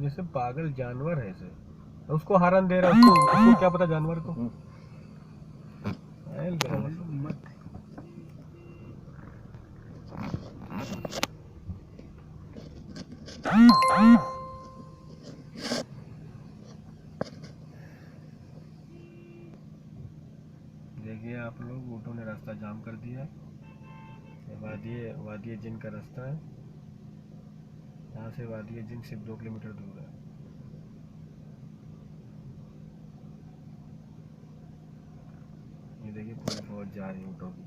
जैसे पागल जानवर है ऐसे, उसको हरण दे रहा है, उसको क्या पता जानवर को। देखिए आप लोग, ऊँटों ने रास्ता जाम कर दिया। वादी जिन का रास्ता है, यहाँ से वादी जिन सिर्फ 2 किलोमीटर दूर है। ये देखिए पूरी फौज जा रही है ऊँटों की।